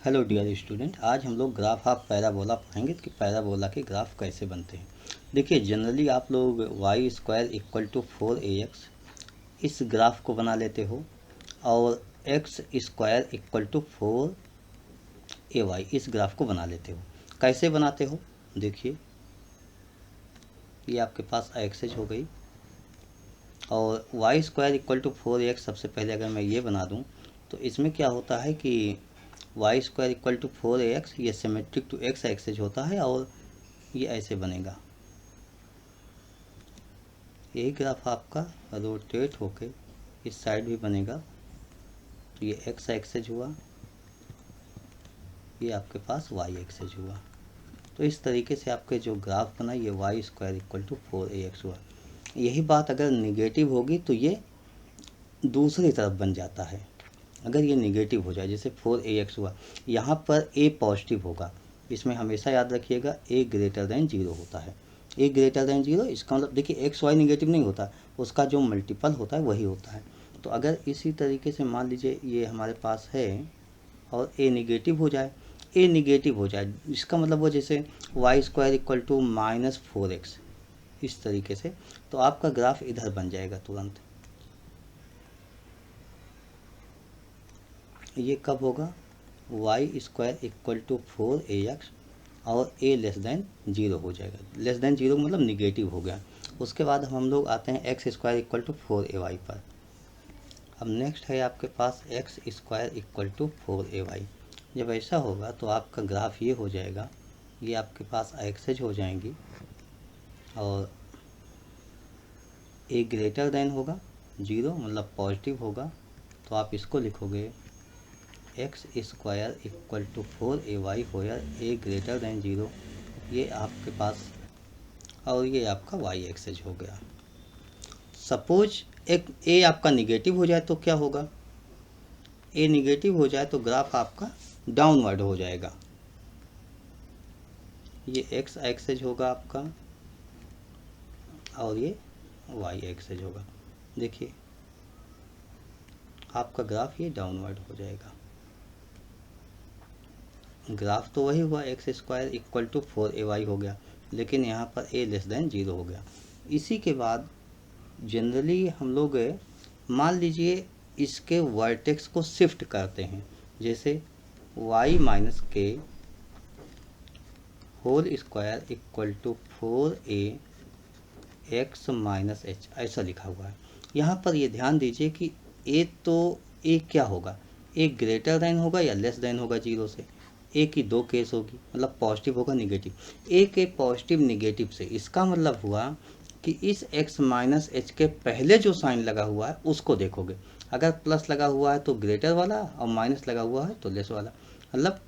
Hello dear student, आज हम लोग ग्राफ ऑफ पैराबोला पढ़ेंगे कि पैराबोला के ग्राफ कैसे बनते हैं। देखिए, जनरली आप लोग Y square equal to 4ax इस ग्राफ को बना लेते हो और x square equal to 4ay इस ग्राफ को बना लेते हो। कैसे बनाते हो? देखिए, ये आपके पास एक्सेज हो गई और Y square equal to 4ax। सबसे पहले अगर मैं ये बना दूँ तो इसमें क्या होता है कि Y square equal to 4ax ये सिमेट्रिक टू एक्स एक्सेज होता है और ये ऐसे बनेगा। यही ग्राफ आपका रोटेट होके इस साइड भी बनेगा तो ये एक्स एक्सेज हुआ, ये आपके पास वाई एक्सेज हुआ। तो इस तरीके से आपके जो ग्राफ बना ये Y square equal to 4ax हुआ। यही बात अगर निगेटिव होगी तो ये दूसरी तरफ बन जाता है। अगर ये निगेटिव हो जाए, जैसे 4ax हुआ, यहाँ पर a पॉजिटिव होगा। इसमें हमेशा याद रखिएगा a ग्रेटर देन 0 होता है। a ग्रेटर देन 0 इसका मतलब देखिए एक्स वाई निगेटिव नहीं होता, उसका जो मल्टीपल होता है वही होता है। तो अगर इसी तरीके से मान लीजिए ये हमारे पास है और a निगेटिव हो जाए, a निगेटिव हो जाए इसका मतलब वो जैसे Y square equal to -4x इस तरीके से, तो आपका ग्राफ इधर बन जाएगा तुरंत। ये कब होगा? Y square equal to 4ax और a लेस देन 0 हो जाएगा। लेस देन 0 मतलब निगेटिव हो गया। उसके बाद हम लोग आते हैं x square equal to 4ay पर। अब नेक्स्ट है आपके पास X square equal to 4ay। जब ऐसा होगा तो आपका ग्राफ ये हो जाएगा, ये आपके पास एक्सेज हो जाएंगी और a ग्रेटर देन होगा 0 मतलब पॉजिटिव होगा, तो आप इसको लिखोगे x square equal to 4ay where a greater than 0। ये आपके पास और ये आपका y एक्सेज हो गया। सपोज एक a आपका निगेटिव हो जाए तो क्या होगा? a निगेटिव हो जाए तो ग्राफ आपका डाउनवर्ड हो जाएगा। ये x एक्सेज होगा आपका और ये y एक्सेज होगा। देखिए आपका ग्राफ ये डाउनवर्ड हो जाएगा। ग्राफ तो वही हुआ, x square equal to 4ay हो गया, लेकिन यहाँ पर a लेस देन 0 हो गया। इसी के बाद जनरली हम लोग मान लीजिए इसके वर्टेक्स को शिफ्ट करते हैं, जैसे y minus k whole square equal to 4a x minus h ऐसा लिखा हुआ है। यहाँ पर ये ध्यान दीजिए कि a क्या होगा? a ग्रेटर देन होगा या लेस देन होगा 0 से। a की दो केस होगी, मतलब पॉजिटिव होगा निगेटिव। a के पॉजिटिव निगेटिव से इसका मतलब हुआ कि इस x माइनस एच के पहले जो साइन लगा हुआ है उसको देखोगे। अगर प्लस लगा हुआ है तो ग्रेटर वाला और माइनस लगा हुआ है तो लेस वाला। मतलब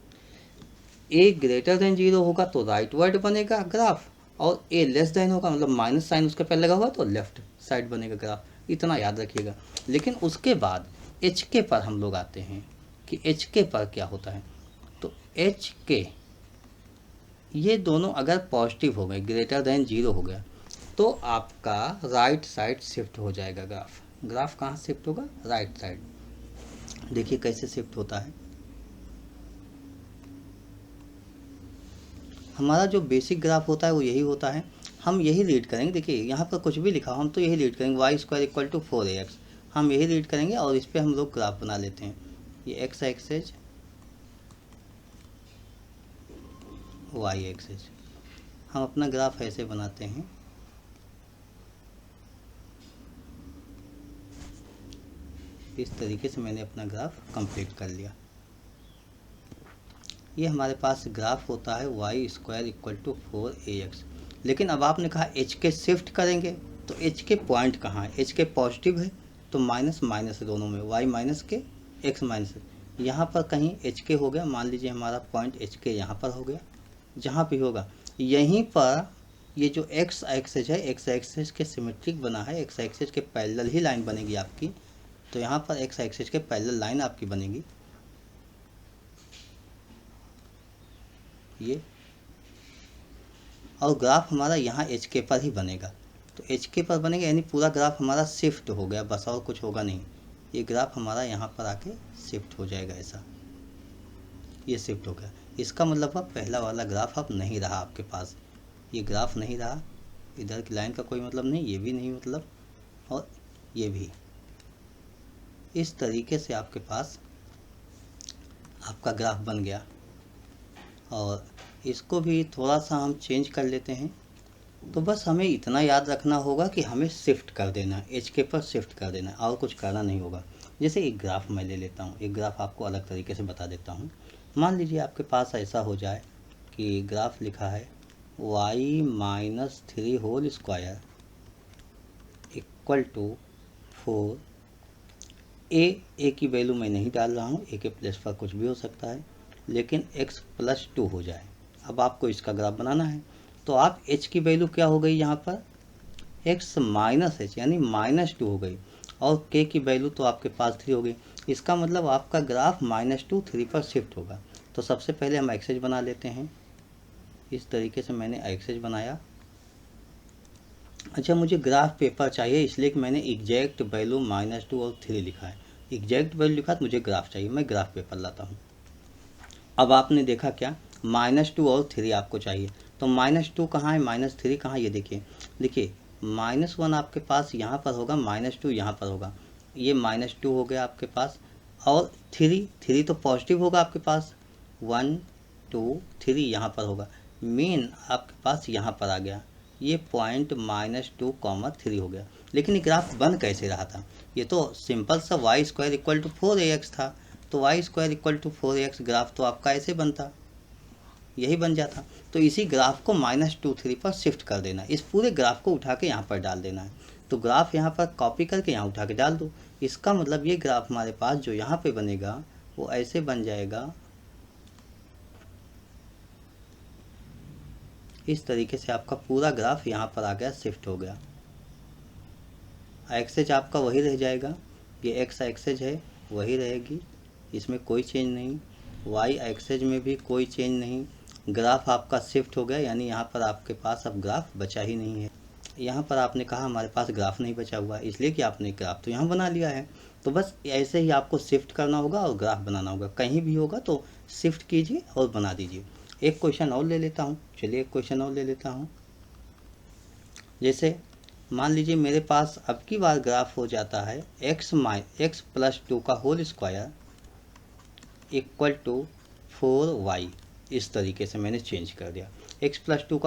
a ग्रेटर देन 0 होगा तो राइट वर्ड बनेगा ग्राफ, और a लेस देन होगा मतलब माइनस साइन उसके पहले लगा हुआ तो लेफ्ट साइड बनेगा ग्राफ। इतना याद रखिएगा। लेकिन उसके बाद एच के पर हम लोग आते हैं कि एच के पर क्या होता है। तो एच के ये दोनों अगर पॉजिटिव हो गए, ग्रेटर देन 0 हो गया, तो आपका राइट साइड शिफ्ट हो जाएगा ग्राफ। ग्राफ कहाँ शिफ्ट होगा? Right side. देखिए कैसे शिफ्ट होता है। हमारा जो बेसिक ग्राफ होता है वो यही होता है, हम यही रीड करेंगे। देखिए यहाँ पर कुछ भी लिखा हो हम तो यही रीड करेंगे, Y square equal to 4ax हम यही रीड करेंगे और इस पर हम लोग ग्राफ बना लेते हैं। ये एक्स एक्सेज वाई एक्सेज, हम अपना ग्राफ ऐसे बनाते हैं। इस तरीके से मैंने अपना ग्राफ कंप्लीट कर लिया। ये हमारे पास ग्राफ होता है Y square equal to 4ax। लेकिन अब आपने कहा एच के शिफ्ट करेंगे, तो एच के पॉइंट कहाँ है? एच के पॉजिटिव है तो माइनस माइनस है दोनों में, वाई माइनस के एक्स माइनस। यहाँ पर कहीं एच के हो गया, मान लीजिए हमारा पॉइंट एच के यहाँ पर हो गया। जहाँ भी होगा यहीं पर ये जो एक्स एक्सेज है, एक्स एक्सेज के सिमेट्रिक बना है, एक्स एक्सेज के पैरेलल ही लाइन बनेगी आपकी। तो यहाँ पर एक्स एक्सेज के पैरेलल लाइन आपकी बनेगी ये, और ग्राफ हमारा यहाँ एच के पर ही बनेगा। तो एच के पर बनेगा यानी पूरा ग्राफ हमारा शिफ्ट हो गया, बस और कुछ होगा नहीं। ये ग्राफ हमारा यहाँ पर आके शिफ्ट हो जाएगा ऐसा। ये शिफ्ट हो गया। इसका मतलब अब पहला वाला ग्राफ अब नहीं रहा आपके पास, ये ग्राफ नहीं रहा, इधर की लाइन का कोई मतलब नहीं, ये भी नहीं मतलब, और ये भी। इस तरीके से आपके पास आपका ग्राफ बन गया। और इसको भी थोड़ा सा हम चेंज कर लेते हैं। तो बस हमें इतना याद रखना होगा कि हमें शिफ्ट कर देना, एच के पर शिफ्ट कर देना, और कुछ करना नहीं होगा। जैसे एक ग्राफ मैं ले लेता हूँ, एक ग्राफ आपको अलग तरीके से बता देता हूँ। मान लीजिए आपके पास ऐसा हो जाए कि ग्राफ लिखा है y-3 whole square equal to 4। A की वैल्यू मैं नहीं डाल रहा हूँ, ए के प्लेस पर कुछ भी हो सकता है, लेकिन x+2 हो जाए। अब आपको इसका ग्राफ बनाना है, तो आप h की वैल्यू क्या हो गई यहाँ पर, x माइनस एच यानी -2 हो गई, और k की वैल्यू तो आपके पास 3 हो गई। इसका मतलब आपका ग्राफ -2 3 पर शिफ्ट होगा। तो सबसे पहले हम एक्सेज बना लेते हैं। इस तरीके से मैंने एक्सेज बनाया। अच्छा, मुझे ग्राफ पेपर चाहिए, इसलिए कि मैंने एग्जैक्ट वैल्यू -2 और 3 लिखा है। एग्जैक्ट वैल्यू लिखा तो मुझे ग्राफ चाहिए, मैं ग्राफ पेपर लाता हूँ। अब आपने देखा क्या, -2 और 3 आपको चाहिए, तो -2 कहाँ है, -3 कहाँ, ये देखिए। देखिए -1 आपके पास यहाँ पर होगा, -2 यहाँ पर होगा, ये -2 हो गया आपके पास, और 3 तो पॉजिटिव होगा आपके पास, 1 2 3 यहाँ पर होगा, मेन आपके पास यहाँ पर आ गया, ये पॉइंट -2, 3 हो गया। लेकिन ये ग्राफ बन कैसे रहा था, ये तो सिंपल सा y² इक्वल टू 4ax था, तो y² equal to 4ax graph तो आपका ऐसे बनता, यही बन जाता। तो इसी ग्राफ को -2 3 पर शिफ्ट कर देना, इस पूरे ग्राफ को उठा के यहाँ पर डाल देना है। तो ग्राफ यहाँ पर कॉपी करके यहाँ उठा के डाल दो। इसका मतलब ये ग्राफ हमारे पास जो यहाँ पे बनेगा वो ऐसे बन जाएगा, इस तरीके से आपका पूरा ग्राफ यहाँ पर आ गया, शिफ्ट हो गया। एक्सेज आपका वही रह जाएगा, ये एक्स एक्सेज है वही रहेगी, इसमें कोई चेंज नहीं। वाई एक्सेज में भी कोई चेंज नहीं। ग्राफ आपका शिफ्ट हो गया, यानी यहाँ पर आपके पास अब ग्राफ बचा ही नहीं है। यहाँ पर आपने कहा हमारे पास ग्राफ नहीं बचा हुआ, इसलिए कि आपने ग्राफ तो यहाँ बना लिया है। तो बस ऐसे ही आपको शिफ्ट करना होगा और ग्राफ बनाना होगा, कहीं भी होगा तो शिफ्ट कीजिए और बना दीजिए। एक क्वेश्चन और ले लेता हूँ, चलिए एक क्वेश्चन और ले लेता हूँ। जैसे मान लीजिए मेरे पास अब की बार ग्राफ हो जाता है x+2 का whole square equal to 4y। इस तरीके से मैंने चेंज कर दिया, x+2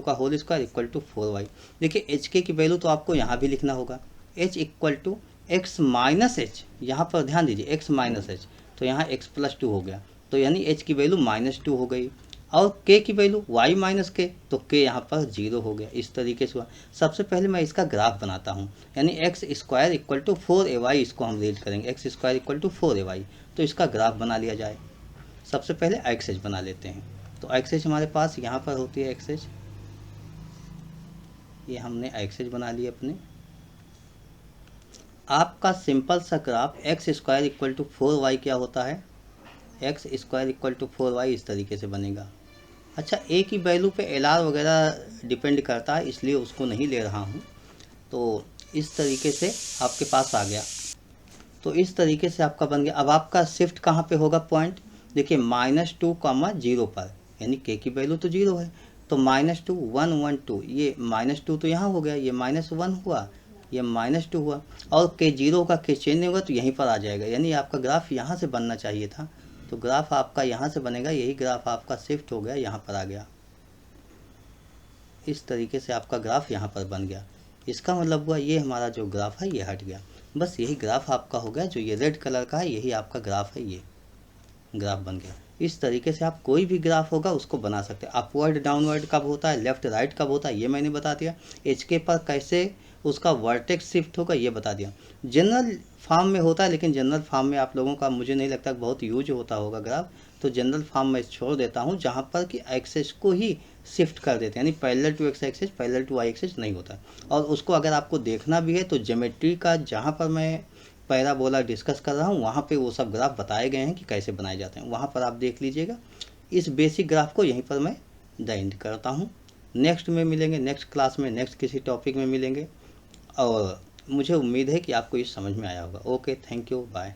का whole square equal to 4y। देखिए एच के की वैल्यू तो आपको यहाँ भी लिखना होगा, h equal to x minus h, यहाँ पर ध्यान दीजिए x माइनस एच, तो यहाँ x+2 हो गया, तो यानी h की वैल्यू -2 हो गई, और k की वैल्यू y माइनस के, तो k यहाँ पर 0 हो गया। इस तरीके से हुआ। सबसे पहले मैं इसका ग्राफ बनाता हूँ, यानी x² इक्वल टू 4ay, इसको हम रीड करेंगे, x² इक्वल टू 4ay, तो इसका ग्राफ बना लिया जाए। सबसे पहले एक्सेज बना लेते हैं। तो एक्सेज हमारे पास यहाँ पर होती है एक्सेज, ये हमने एक्सेज बना ली अपने। आपका सिंपल सा graph x² equal to 4y क्या होता है, x² इक्वल टू 4y इस तरीके से बनेगा। अच्छा, a की वैल्यू पे LR वगैरह डिपेंड करता है, इसलिए उसको नहीं ले रहा हूँ। तो इस तरीके से आपके पास आ गया, तो इस तरीके से आपका बन गया। अब आपका शिफ्ट कहाँ पे होगा पॉइंट, देखिए -2, 0 पर, यानी k की वैल्यू तो 0 है, तो -2 1 1 2, ये -2 तो यहाँ हो गया, ये -1 हुआ, ये -2 हुआ, और k 0 का k चेंज नहीं होगा तो यहीं पर आ जाएगा, यानी आपका ग्राफ यहाँ से बनना चाहिए था, तो ग्राफ आपका यहाँ से बनेगा, यही ग्राफ आपका शिफ्ट हो गया, यहाँ पर आ गया। इस तरीके से आपका ग्राफ यहाँ पर बन गया। इसका मतलब हुआ ये हमारा जो ग्राफ है ये हट गया, बस यही ग्राफ आपका हो गया। जो ये रेड कलर का है यही आपका ग्राफ है, ये ग्राफ बन गया। इस तरीके से आप कोई भी ग्राफ होगा उसको बना सकते हैं। अपवर्ड डाउनवर्ड कब होता है, लेफ्ट राइट कब होता है, ये मैंने बता दिया। एच के पर कैसे उसका वर्टेक्स शिफ्ट होगा ये बता दिया। जनरल फॉर्म में होता है, लेकिन जनरल फॉर्म में आप लोगों का मुझे नहीं लगता बहुत यूज होता होगा ग्राफ, तो जनरल फॉर्म में छोड़ देता हूँ, जहाँ पर कि एक्सेस को ही शिफ्ट कर देते हैं, यानी parallel to x axis parallel to y axis नहीं होता। और उसको अगर आपको देखना भी है तो ज्योमेट्री का जहाँ पर मैं पैराबोला डिस्कस कर रहा हूँ वहाँ पे वो सब ग्राफ बताए गए हैं कि कैसे बनाए जाते हैं, वहाँ पर आप देख लीजिएगा। इस बेसिक ग्राफ को यहीं पर मैं द एंड करता हूँ। नेक्स्ट में मिलेंगे, नेक्स्ट क्लास में नेक्स्ट किसी टॉपिक में मिलेंगे, और मुझे उम्मीद है कि आपको ये समझ में आया होगा। Okay, thank you, bye.